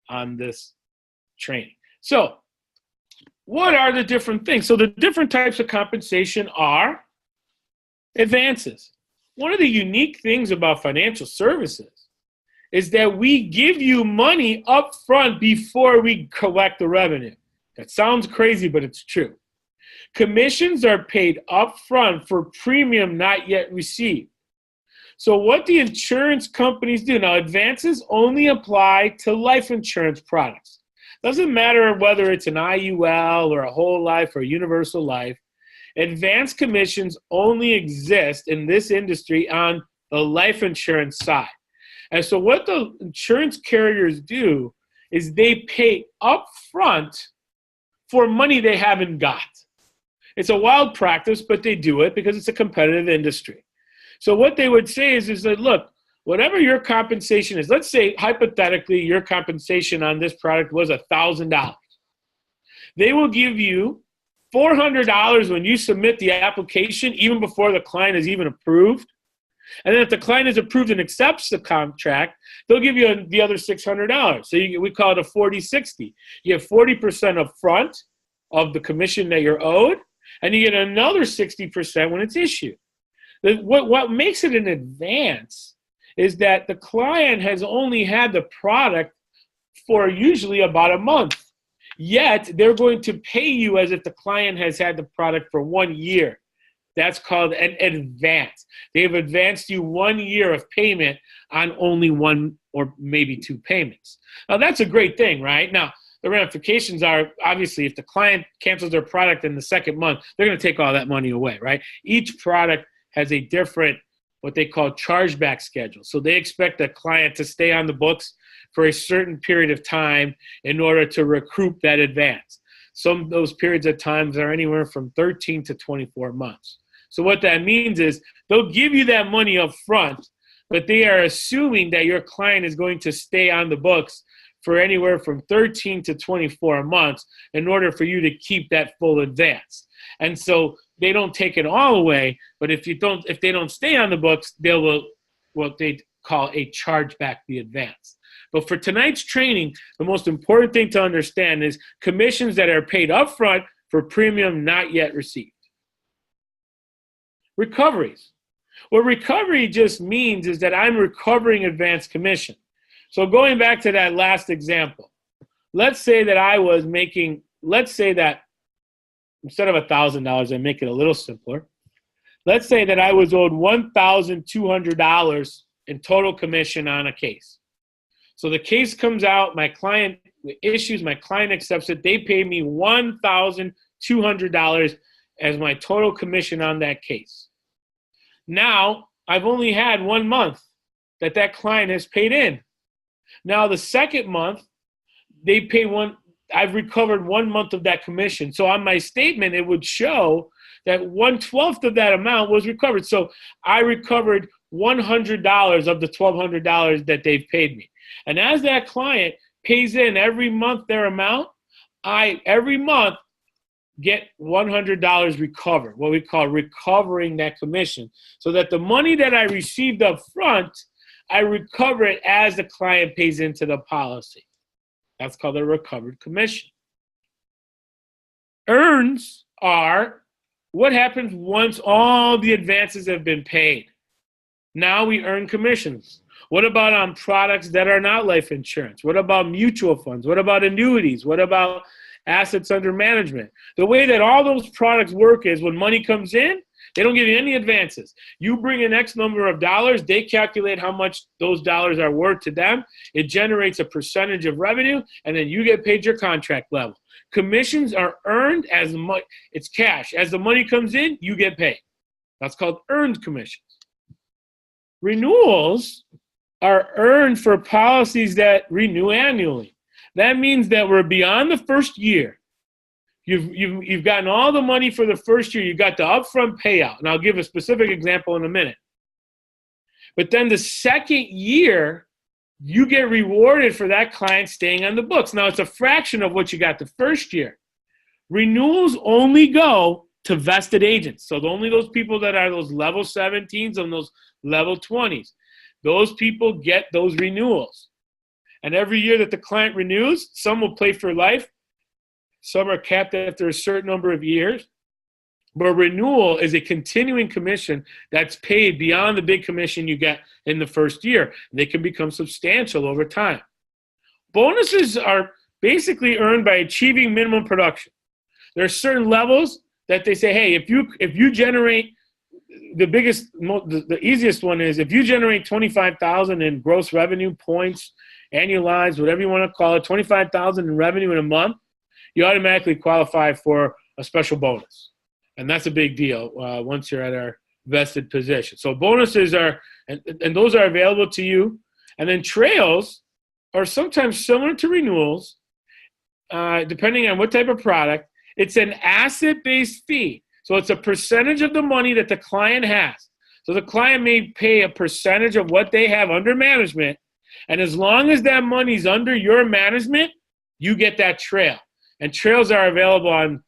on this training. So what are the different things? So the different types of compensation are advances. One of the unique things about financial services is that we give you money up front before we collect the revenue. That sounds crazy, but it's true. Commissions are paid up front for premium not yet received. So what the insurance companies do, now advances only apply to life insurance products. Doesn't matter whether it's an IUL or a whole life or a universal life. Advance commissions only exist in this industry on the life insurance side. And so what the insurance carriers do is they pay up front for money they haven't got. It's a wild practice, but they do it because it's a competitive industry. So what they would say is that, look, whatever your compensation is, let's say hypothetically your compensation on this product was $1,000. They will give you $400 when you submit the application, even before the client is even approved. And then if the client is approved and accepts the contract, they'll give you the other $600. So we call it a 40-60. You get 40% up front of the commission that you're owed, and you get another 60% when it's issued. What makes it an advance is that the client has only had the product for usually about a month. Yet they're going to pay you as if the client has had the product for 1 year. That's called an advance. They've advanced you 1 year of payment on only one or maybe two payments. Now, that's a great thing, right? Now, the ramifications are, obviously, if the client cancels their product in the second month, they're going to take all that money away, right? Each product has a different, what they call chargeback schedule. So they expect the client to stay on the books for a certain period of time in order to recoup that advance. Some of those periods of times are anywhere from 13 to 24 months. So what that means is they'll give you that money up front, but they are assuming that your client is going to stay on the books for anywhere from 13 to 24 months in order for you to keep that full advance. And so they don't take it all away, but if they don't stay on the books, they will what they call a chargeback the advance. But for tonight's training, the most important thing to understand is commissions that are paid upfront for premium not yet received. Recoveries. What recovery just means is that I'm recovering advance commission. So going back to that last example, let's say that instead of $1,000, I make it a little simpler. Let's say that I was owed $1,200 in total commission on a case. So the case comes out, my client issues, my client accepts it. They pay me $1,200 as my total commission on that case. Now, I've only had 1 month that client has paid in. Now, the second month, I've recovered 1 month of that commission. So on my statement, it would show that 1/12 of that amount was recovered. So I recovered $100 of the $1,200 that they've paid me. And as that client pays in every month their amount, I every month get $100 recovered, what we call recovering that commission, so that the money that I received up front, I recover it as the client pays into the policy. That's called a recovered commission. Earns are what happens once all the advances have been paid. Now we earn commissions. What about on products that are not life insurance? What about mutual funds? What about annuities? What about assets under management? The way that all those products work is when money comes in, they don't give you any advances. You bring in X number of dollars, they calculate how much those dollars are worth to them. It generates a percentage of revenue, and then you get paid your contract level. Commissions are earned as much, it's cash. As the money comes in, you get paid. That's called earned commissions. Renewals are earned for policies that renew annually. That means that we're beyond the first year. You've gotten all the money for the first year. You got the upfront payout, and I'll give a specific example in a minute. But then the second year, you get rewarded for that client staying on the books. Now, it's a fraction of what you got the first year. Renewals only go to vested agents. So only those people that are those level 17s and those level 20s. Those people get those renewals. And every year that the client renews, some will pay for life. Some are capped after a certain number of years. But renewal is a continuing commission that's paid beyond the big commission you get in the first year. They can become substantial over time. Bonuses are basically earned by achieving minimum production. There are certain levels that they say, hey, if you generate the easiest one is if you generate 25,000 in gross revenue points, annualized, whatever you want to call it, 25,000 in revenue in a month, you automatically qualify for a special bonus. And that's a big deal once you're at our vested position. So bonuses are, and those are available to you. And then trails are sometimes similar to renewals, depending on what type of product. It's an asset-based fee. So it's a percentage of the money that the client has. So the client may pay a percentage of what they have under management. And as long as that money's under your management, you get that trail. And trails are available on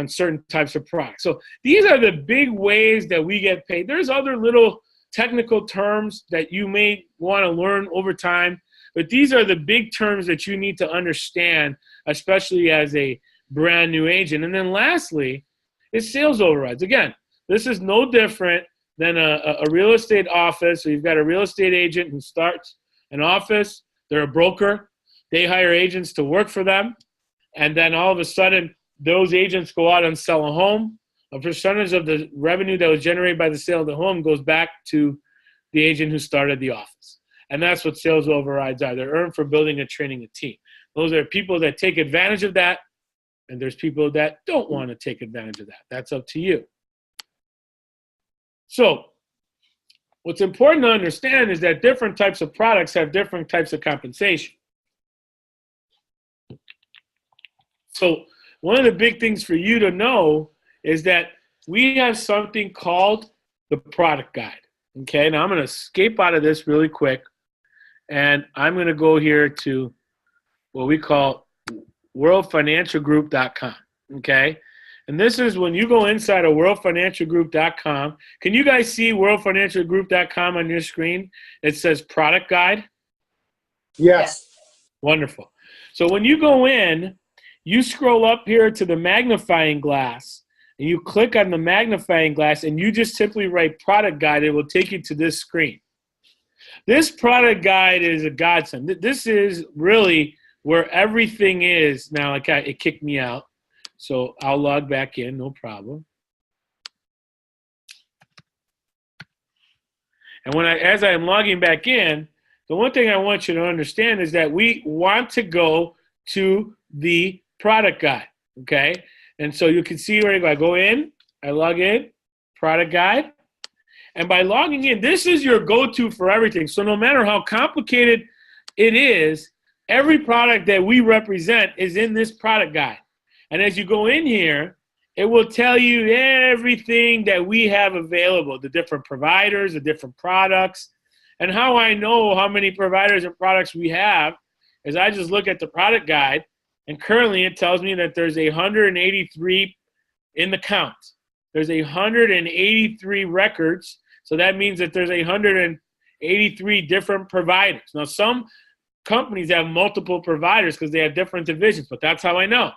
certain types of products. So these are the big ways that we get paid. There's other little technical terms that you may want to learn over time, but these are the big terms that you need to understand, especially as a brand new agent. And then lastly is sales overrides. Again, this is no different than a real estate office. So you've got a real estate agent who starts an office. They're a broker. They hire agents to work for them. And then all of a sudden, those agents go out and sell a home. A percentage of the revenue that was generated by the sale of the home goes back to the agent who started the office. And that's what sales overrides are. They're earned for building and training a team. Those are people that take advantage of that, and there's people that don't want to take advantage of that. That's up to you. So what's important to understand is that different types of products have different types of compensation. So one of the big things for you to know is that we have something called the product guide. Okay, now I'm going to escape out of this really quick, and I'm going to go here to what we call worldfinancialgroup.com. Okay, and this is when you go inside of worldfinancialgroup.com. Can you guys see worldfinancialgroup.com on your screen? It says product guide. Yes. Wonderful. So when you go in, you scroll up here to the magnifying glass, and you click on the magnifying glass, and you just simply write product guide. It will take you to this screen. This product guide is a godsend. This is really where everything is. Now, it kicked me out, so I'll log back in, no problem. And as I'm logging back in, the one thing I want you to understand is that we want to go to the product guide, okay? And so you can see where I go in, I log in, product guide. And by logging in, this is your go-to for everything. So no matter how complicated it is, every product that we represent is in this product guide. And as you go in here, it will tell you everything that we have available, the different providers, the different products. And how I know how many providers and products we have is I just look at the product guide, and currently it tells me that there's 183 in the count. There's 183 records. So that means that there's 183 different providers. Now, some companies have multiple providers because they have different divisions, but that's how I know.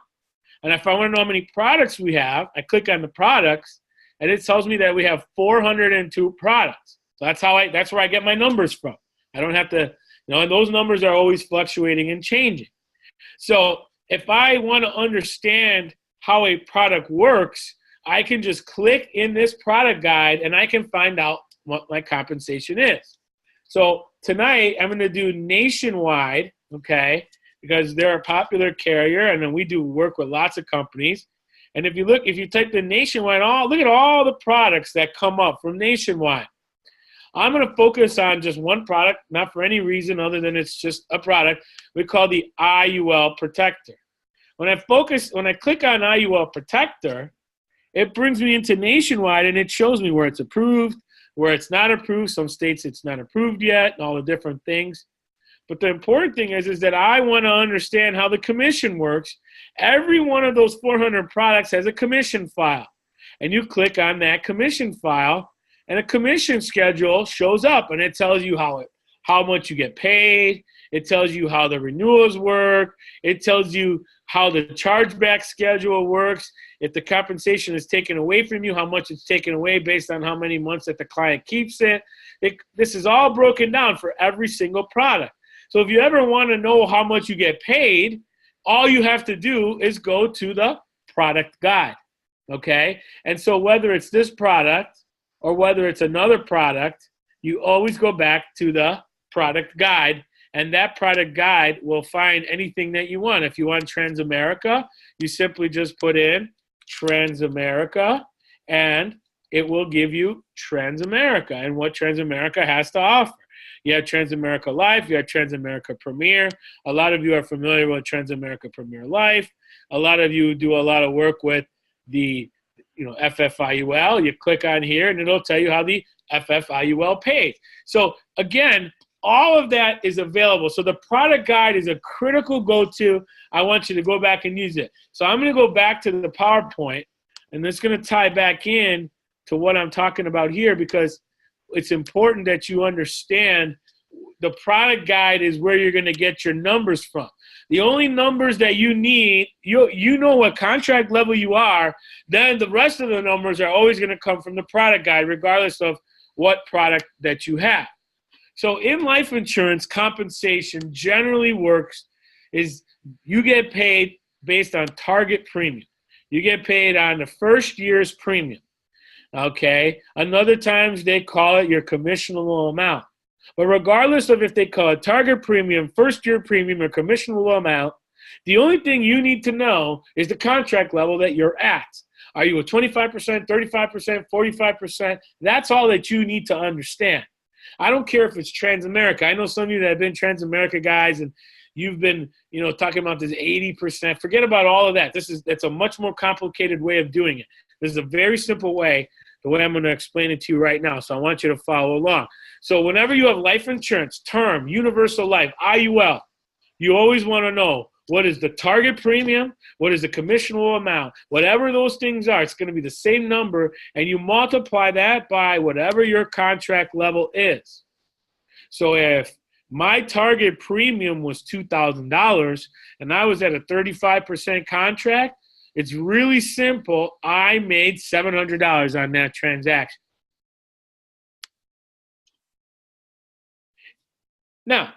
And if I want to know how many products we have, I click on the products, and it tells me that we have 402 products. So that's where I get my numbers from. I don't have to, and those numbers are always fluctuating and changing. So if I want to understand how a product works, I can just click in this product guide, and I can find out what my compensation is. So tonight, I'm going to do Nationwide, okay, because they're a popular carrier, and then we do work with lots of companies. And if you type in Nationwide, look at all the products that come up from Nationwide. I'm going to focus on just one product, not for any reason other than it's just a product we call the IUL Protector. When I click on IUL Protector, it brings me into Nationwide, and it shows me where it's approved, where it's not approved. Some states it's not approved yet, and all the different things. But the important thing is that I want to understand how the commission works. Every one of those 400 products has a commission file. And you click on that commission file, and a commission schedule shows up, and it tells you how much you get paid. It tells you how the renewals work. It tells you how the chargeback schedule works. If the compensation is taken away from you, how much it's taken away based on how many months that the client keeps it. This is all broken down for every single product. So if you ever want to know how much you get paid, all you have to do is go to the product guide, okay? And so whether it's this product or whether it's another product, you always go back to the product guide, and that product guide will find anything that you want. If you want Transamerica, you simply just put in Transamerica, and it will give you Transamerica and what Transamerica has to offer. You have Transamerica Life, you have Transamerica Premier. A lot of you are familiar with Transamerica Premier Life. A lot of you do a lot of work with the FFIUL. You click on here and it'll tell you how the FFIUL pays. So again, all of that is available. So the product guide is a critical go-to. I want you to go back and use it. So I'm going to go back to the PowerPoint, and it's going to tie back in to what I'm talking about here, because it's important that you understand the product guide is where you're going to get your numbers from. The only numbers that you need, you know what contract level you are, then the rest of the numbers are always going to come from the product guide, regardless of what product that you have. So in life insurance, compensation generally works is you get paid based on target premium. You get paid on the first year's premium, okay? Another times they call it your commissionable amount. But regardless of if they call it target premium, first year premium, or commissionable amount, the only thing you need to know is the contract level that you're at. Are you at 25%, 35%, 45%? That's all that you need to understand. I don't care if it's Transamerica. I know some of you that have been Transamerica guys, and you've been, talking about this 80%. Forget about all of that. That's a much more complicated way of doing it. This is a very simple way, the way I'm going to explain it to you right now. So I want you to follow along. So whenever you have life insurance, term, universal life, IUL, you always want to know what is the target premium, what is the commissionable amount. Whatever those things are, it's going to be the same number, and you multiply that by whatever your contract level is. So if my target premium was $2,000 and I was at a 35% contract, it's really simple. I made $700 on that transaction. Now,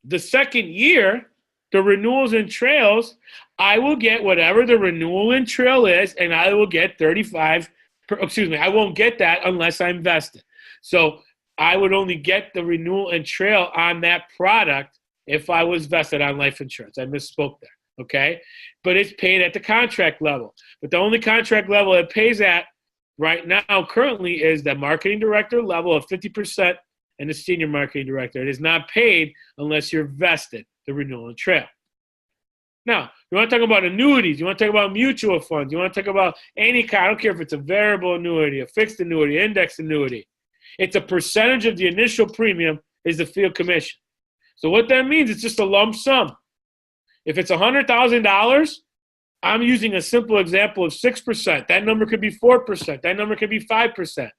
the second year, the renewals and trails, I will get whatever the renewal and trail is, and I will get I won't get that unless I'm vested. So I would only get the renewal and trail on that product if I was vested on life insurance. I misspoke there, okay? But it's paid at the contract level. But the only contract level it pays at right now currently is the marketing director level of 50% and the senior marketing director. It is not paid unless you're vested, the renewal and trail. Now, you want to talk about annuities, you want to talk about mutual funds, you want to talk about any kind, I don't care if it's a variable annuity, a fixed annuity, index annuity. It's a percentage of the initial premium is the field commission. So what that means, it's just a lump sum. If it's $100,000, I'm using a simple example of 6%. That number could be 4%. That number could be 5%.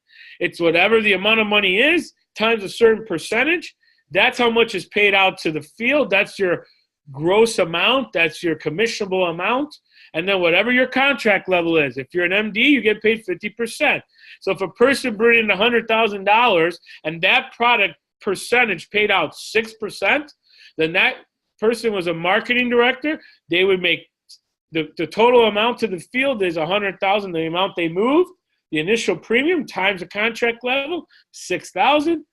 It's whatever the amount of money is times a certain percentage. That's how much is paid out to the field. That's your gross amount. That's your commissionable amount. And then whatever your contract level is. If you're an MD, you get paid 50%. So if a person brought in $100,000 and that product percentage paid out 6%, then that person was a marketing director. They would make the total amount to the field is $100,000, the amount they move, the initial premium times the contract level, 6,000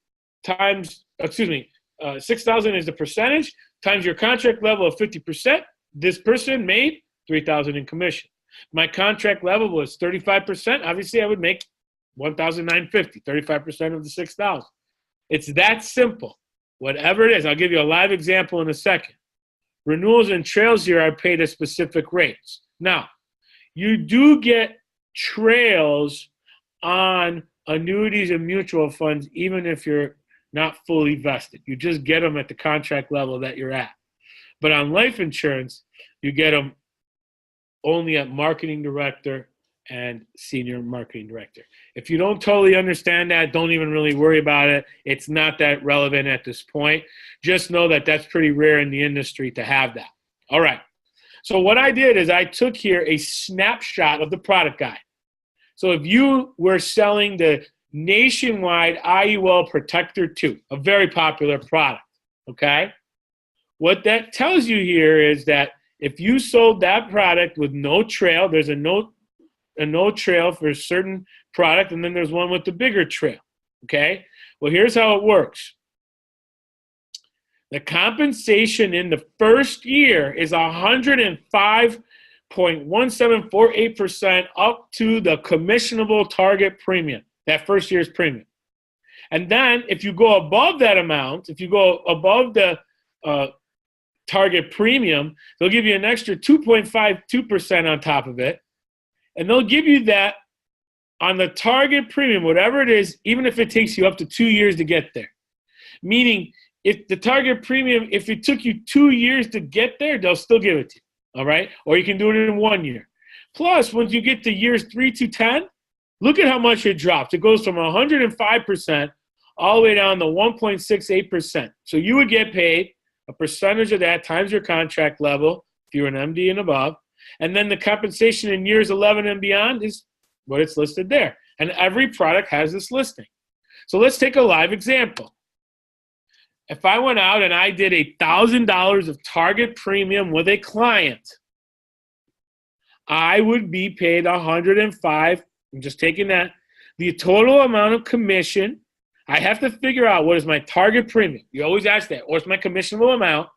times, 6,000 is the percentage times your contract level of 50%. This person made $3,000 in commission. My contract level was 35%. Obviously, I would make $1,950, 35% of the 6,000. It's that simple. Whatever it is, I'll give you a live example in a second. Renewals and trails here are paid at specific rates. Now, you do get trails on annuities and mutual funds, even if you're not fully vested. You just get them at the contract level that you're at. But on life insurance, you get them only at marketing director and senior marketing director. If you don't totally understand that, don't even really worry about it. It's not that relevant at this point. Just know that that's pretty rare in the industry to have that. All right. So what I did is I took here a snapshot of the product guide. So if you were selling the nationwide IUL Protector 2, a very popular product, okay? What that tells you here is that if you sold that product with no trail, there's a no trail for a certain product, and then there's one with the bigger trail, okay? Well, here's how it works. The compensation in the first year is 105.1748% up to the commissionable target premium, that first year's premium. And then if you go above that amount, if you go above the target premium, they'll give you an extra 2.52% on top of it. And they'll give you that on the target premium, whatever it is, even if it takes you up to 2 years to get there. Meaning, if the target premium, if it took you 2 years to get there, they'll still give it to you, all right? Or you can do it in 1 year. Plus, once you get to years 3 to 10, look at how much it drops. It goes from 105% all the way down to 1.68%. So you would get paid a percentage of that times your contract level, if you're an MD and above. And then the compensation in years 11 and beyond is what it's listed there. And every product has this listing. So let's take a live example. If I went out and I did $1,000 of target premium with a client, I would be paid 105. I'm just taking that. The total amount of commission, I have to figure out what is my target premium. You always ask that. What's my commissionable amount?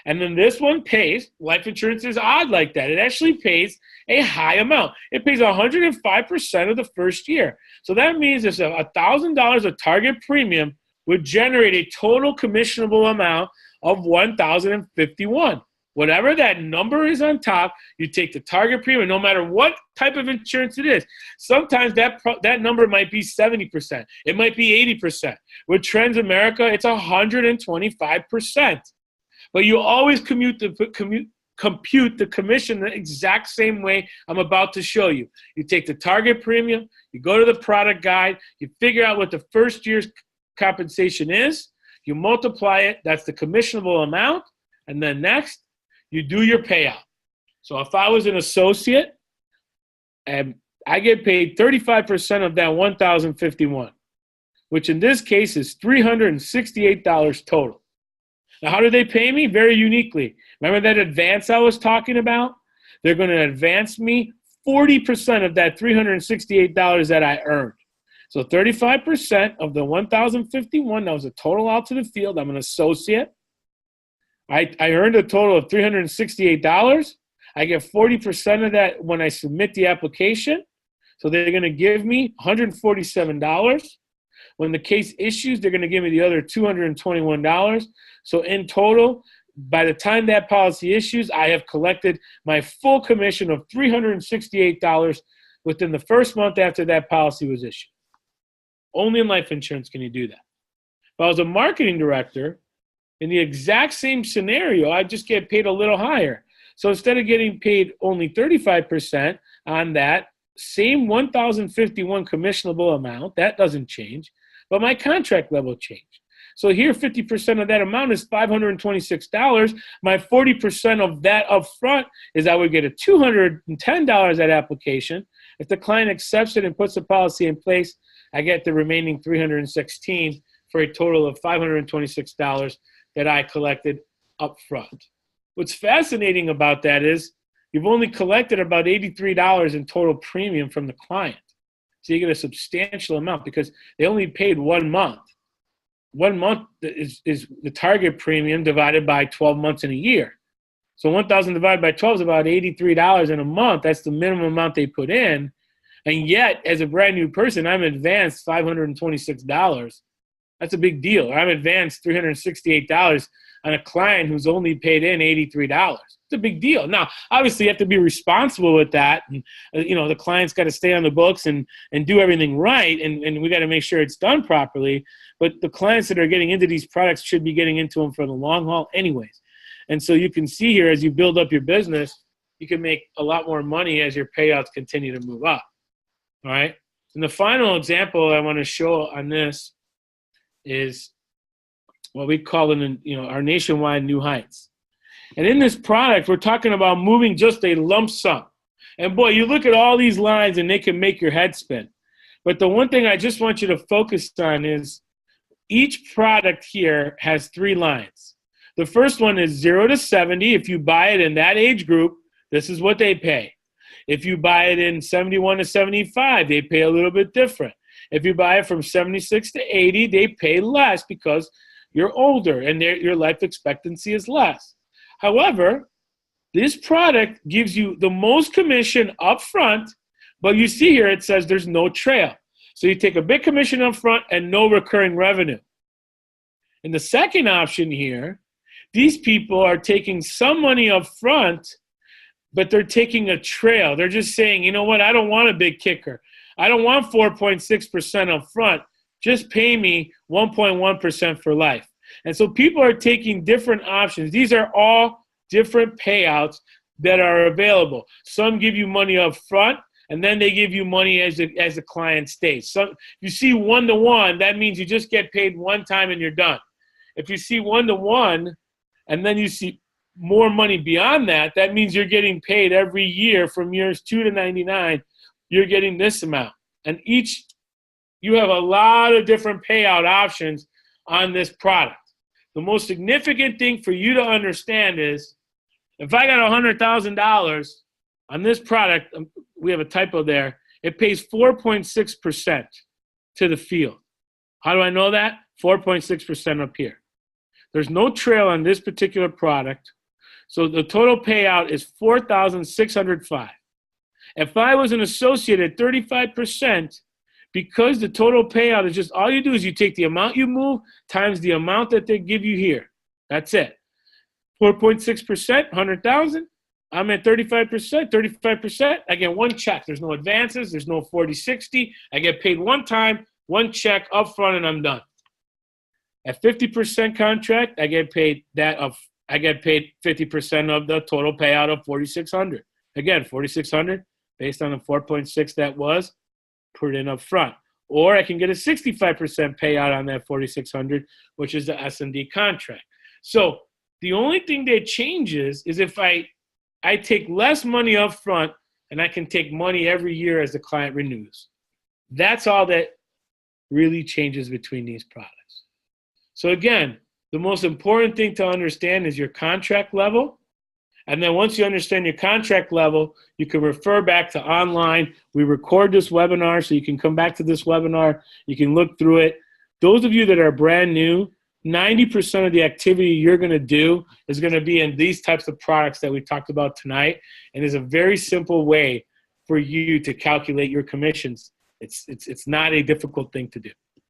And then this one pays. Life insurance is odd like that. It actually pays a high amount. It pays 105% of the first year. So that means if $1,000 of target premium would generate a total commissionable amount of $1,051. Whatever that number is on top, you take the target premium, no matter what type of insurance it is. Sometimes that number might be 70%. It might be 80%. With Trends America, it's 125%. But you always compute the commission the exact same way I'm about to show you. You take the target premium, you go to the product guide, you figure out what the first year's compensation is, you multiply it, that's the commissionable amount, and then next, you do your payout. So if I was an associate, and I get paid 35% of that $1,051, which in this case is $368 total. Now, how do they pay me? Very uniquely. Remember that advance I was talking about? They're going to advance me 40% of that $368 that I earned. So 35% of the $1,051, that was a total out to the field. I'm an associate. I earned a total of $368. I get 40% of that when I submit the application. So they're going to give me $147. When the case issues, they're going to give me the other $221. So in total, by the time that policy issues, I have collected my full commission of $368 within the first month after that policy was issued. Only in life insurance can you do that. If I was a marketing director, in the exact same scenario, I just get paid a little higher. So instead of getting paid only 35% on that same $1,051 commissionable amount, that doesn't change, but my contract level changed. So here, 50% of that amount is $526. My 40% of that up front is I would get a $210 at application. If the client accepts it and puts the policy in place, I get the remaining $316 for a total of $526 that I collected up front. What's fascinating about that is you've only collected about $83 in total premium from the client. So you get a substantial amount because they only paid 1 month. 1 month is the target premium divided by 12 months in a year. So 1,000 divided by 12 is about $83 in a month. That's the minimum amount they put in. And yet, as a brand new person, I'm advanced $526. That's a big deal. I'm advanced $368 on a client who's only paid in $83. It's a big deal. Now, obviously, you have to be responsible with that. And, the client's got to stay on the books and do everything right. And we got to make sure it's done properly. But the clients that are getting into these products should be getting into them for the long haul anyways. And so you can see here as you build up your business, you can make a lot more money as your payouts continue to move up. All right. And the final example I want to show on this is what we call our nationwide new heights. And in this product, we're talking about moving just a lump sum. And boy, you look at all these lines and they can make your head spin. But the one thing I just want you to focus on is each product here has 3 lines. The first one is 0 to 70. If you buy it in that age group, this is what they pay. If you buy it in 71 to 75, they pay a little bit different. If you buy it from 76 to 80, they pay less because you're older and your life expectancy is less. However, this product gives you the most commission up front, but you see here it says there's no trail. So you take a big commission up front and no recurring revenue. In the second option here, these people are taking some money up front, but they're taking a trail. They're just saying, you know what, I don't want a big kicker. I don't want 4.6% up front. Just pay me 1.1% for life. And so people are taking different options. These are all different payouts that are available. Some give you money up front, and then they give you money as the client stays. So you see 1-to-1, that means you just get paid one time and you're done. If you see 1-to-1, and then you see more money beyond that, that means you're getting paid every year from years 2 to 99. You're getting this amount. And you have a lot of different payout options on this product. The most significant thing for you to understand is if I got $100,000 on this product, we have a typo there, it pays 4.6% to the field. How do I know that? 4.6% up here. There's no trail on this particular product. So the total payout is $4,605. If I was an associate at 35%, because the total payout is just, all you do is you take the amount you move times the amount that they give you here. That's it. 4.6%, 100,000. I'm at 35%. I get one check. There's no advances. There's no 40-60. I get paid one time, one check up front, and I'm done. At 50% contract, I get paid 50% of the total payout of $4,600. Again, $4,600 based on the 4.6 that was put in up front. Or I can get a 65% payout on that $4,600, which is the S&D contract. So the only thing that changes is if I take less money up front and I can take money every year as the client renews. That's all that really changes between these products. So again, the most important thing to understand is your contract level. And then once you understand your contract level, you can refer back to online. We record this webinar, so you can come back to this webinar. You can look through it. Those of you that are brand new, 90% of the activity you're going to do is going to be in these types of products that we talked about tonight. And there's a very simple way for you to calculate your commissions. It's not a difficult thing to do.